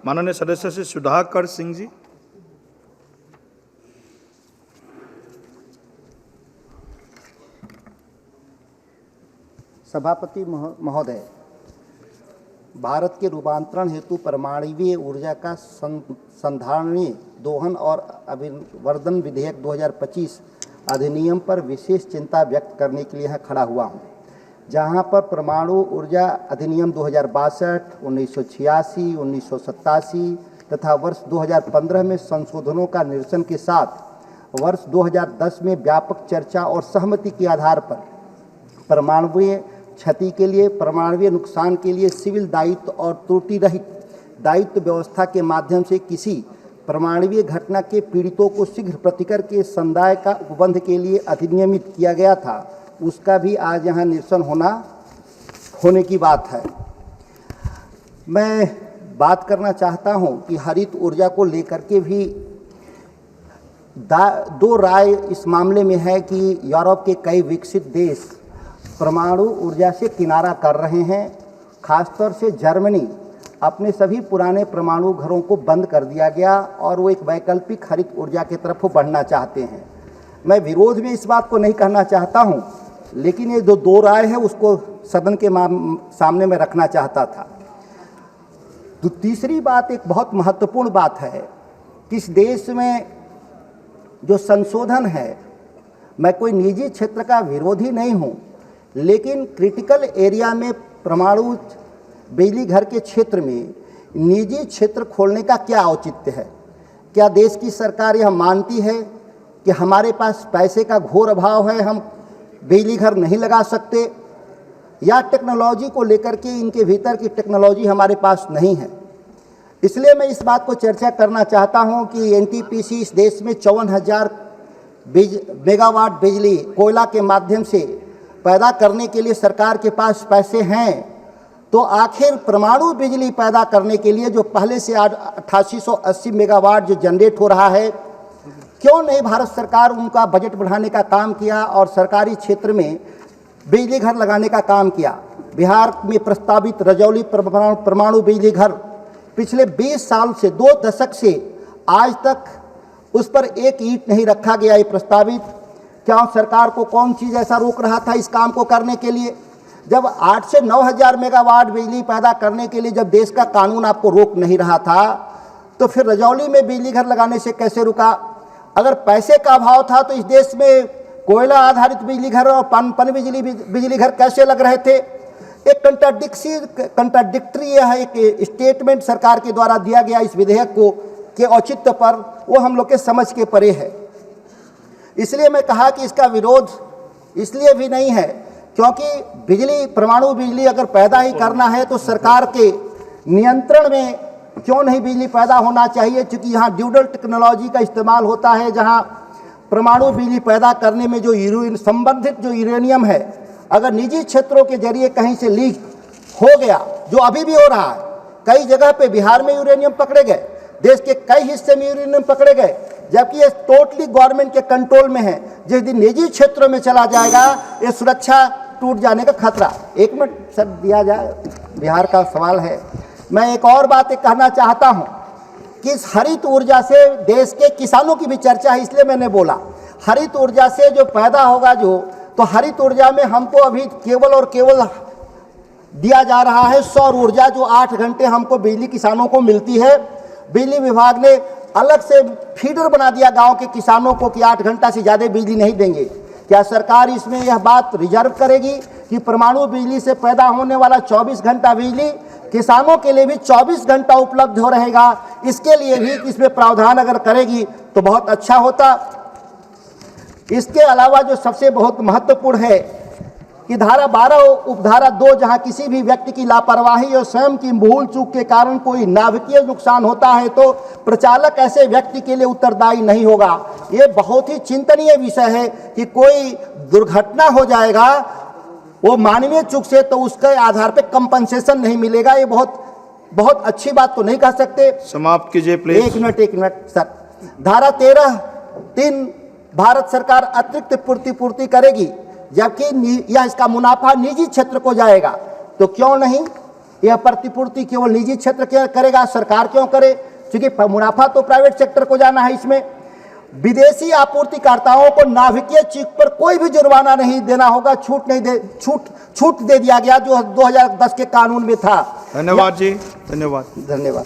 माननीय सदस्य श्री सुधाकर सिंह जी। सभापति महोदय, भारत के रूपांतरण हेतु परमाणु ऊर्जा का संधारणीय दोहन और अभिवर्धन विधेयक 2025 अधिनियम पर विशेष चिंता व्यक्त करने के लिए यहाँ खड़ा हुआ हूँ, जहाँ पर परमाणु ऊर्जा अधिनियम 2062, 1986, 1987 तथा वर्ष 2015 में संशोधनों का निरसन के साथ वर्ष 2010 में व्यापक चर्चा और सहमति के आधार पर परमाणुीय क्षति के लिए, परमाणुीय नुकसान के लिए सिविल दायित्व और त्रुटि रहित दायित्व व्यवस्था के माध्यम से किसी परमाणुीय घटना के पीड़ितों को शीघ्र प्रतिकर के संदाय का उपबंध के लिए अधिनियमित किया गया था, उसका भी आज यहाँ निरसन होने की बात है। मैं बात करना चाहता हूँ कि हरित ऊर्जा को लेकर के भी दो राय इस मामले में है कि यूरोप के कई विकसित देश परमाणु ऊर्जा से किनारा कर रहे हैं। खासतौर से जर्मनी अपने सभी पुराने परमाणु घरों को बंद कर दिया गया और वो एक वैकल्पिक हरित ऊर्जा की तरफ बढ़ना चाहते हैं। मैं विरोध में इस बात को नहीं कहना चाहता हूं, लेकिन ये जो दो राय है उसको सदन के सामने में रखना चाहता था। तो तीसरी बात एक बहुत महत्वपूर्ण बात है कि इस देश में जो संशोधन है, मैं कोई निजी क्षेत्र का विरोधी नहीं हूं, लेकिन क्रिटिकल एरिया में परमाणु बिजली घर के क्षेत्र में निजी क्षेत्र खोलने का क्या औचित्य है? क्या देश की सरकार यह मानती है कि हमारे पास पैसे का घोर अभाव है, हम बिजली घर नहीं लगा सकते, या टेक्नोलॉजी को लेकर के इनके भीतर की टेक्नोलॉजी हमारे पास नहीं है? इसलिए मैं इस बात को चर्चा करना चाहता हूं कि एनटीपीसी इस देश में 54,000 मेगावाट बिजली कोयला के माध्यम से पैदा करने के लिए सरकार के पास पैसे हैं, तो आखिर परमाणु बिजली पैदा करने के लिए जो पहले से 8880 मेगावाट जो जनरेट हो रहा है, क्यों नहीं भारत सरकार उनका बजट बढ़ाने का काम किया और सरकारी क्षेत्र में बिजली घर लगाने का काम किया? बिहार में प्रस्तावित रजौली परमाणु बिजली घर पिछले 20 साल से 2 दशक से आज तक उस पर एक ईंट नहीं रखा गया। ये प्रस्तावित, क्या सरकार को कौन चीज़ ऐसा रोक रहा था इस काम को करने के लिए? जब 8 से 9 हज़ार मेगावाट बिजली पैदा करने के लिए जब देश का कानून आपको रोक नहीं रहा था, तो फिर रजौली में बिजली घर लगाने से कैसे रुका? अगर पैसे का अभाव था तो इस देश में कोयला आधारित बिजली घर और पन बिजली घर कैसे लग रहे थे? एक कंट्राडिक्टरी यह एक स्टेटमेंट सरकार के द्वारा दिया गया इस विधेयक को के औचित्य पर, वो हम लोग के समझ के परे है। इसलिए मैं कहा कि इसका विरोध इसलिए भी नहीं है क्योंकि परमाणु बिजली अगर पैदा ही करना है तो सरकार के नियंत्रण में क्यों नहीं बिजली पैदा होना चाहिए, क्योंकि यहाँ ड्यूडल टेक्नोलॉजी का इस्तेमाल होता है, जहाँ परमाणु बिजली पैदा करने में जो संबंधित जो यूरेनियम है, अगर निजी क्षेत्रों के जरिए कहीं से लीक हो गया, जो अभी भी हो रहा है, कई जगह पे बिहार में यूरेनियम पकड़े गए, देश के कई हिस्से में यूरेनियम पकड़े गए, जबकि ये टोटली गवर्नमेंट के कंट्रोल में है। जिस दिन निजी क्षेत्रों में चला जाएगा, ये सुरक्षा टूट जाने का खतरा। 1 मिनट सर दिया जाए, बिहार का सवाल है। मैं एक और बात कहना चाहता हूं कि इस हरित ऊर्जा से देश के किसानों की भी चर्चा है, इसलिए मैंने बोला हरित ऊर्जा से जो पैदा होगा तो हरित ऊर्जा में हमको अभी केवल और केवल दिया जा रहा है सौर ऊर्जा, जो 8 घंटे हमको बिजली किसानों को मिलती है। बिजली विभाग ने अलग से फीडर बना दिया गांव के किसानों को कि 8 घंटा से ज़्यादा बिजली नहीं देंगे। क्या सरकार इसमें यह बात रिजर्व करेगी कि परमाणु बिजली से पैदा होने वाला 24 घंटा बिजली किसानों के लिए भी 24 घंटा उपलब्ध हो रहेगा? इसके लिए भी इसमें प्रावधान अगर करेगी तो बहुत अच्छा होता। इसके अलावा जो सबसे बहुत महत्वपूर्ण है कि धारा 12 उपधारा 2, जहां किसी भी व्यक्ति की लापरवाही और स्वयं की भूल चूक के कारण कोई नाभिकीय नुकसान होता है तो प्रचालक ऐसे व्यक्ति के लिए उत्तरदायी नहीं होगा। ये बहुत ही चिंतनीय विषय है कि कोई दुर्घटना हो जाएगा वो मानवीय चूक से, तो उसके आधार पे कंपनसेशन नहीं मिलेगा। ये बहुत अच्छी बात तो नहीं कह सकते। समाप्त कीजिए प्लीज। एक मिनट सर। धारा 13(3) भारत सरकार अतिरिक्त पूर्ति करेगी, जबकि यह इसका मुनाफा निजी क्षेत्र को जाएगा, तो क्यों नहीं यह प्रतिपूर्ति केवल निजी क्षेत्र के करेगा, सरकार क्यों करे? क्योंकि मुनाफा तो प्राइवेट सेक्टर को जाना है इसमें। विदेशी आपूर्तिकर्ताओं को नाभिकीय चीज पर कोई भी जुर्माना नहीं देना होगा, छूट दे दिया गया जो 2010 के कानून में था। धन्यवाद जी, धन्यवाद। धन्यवाद।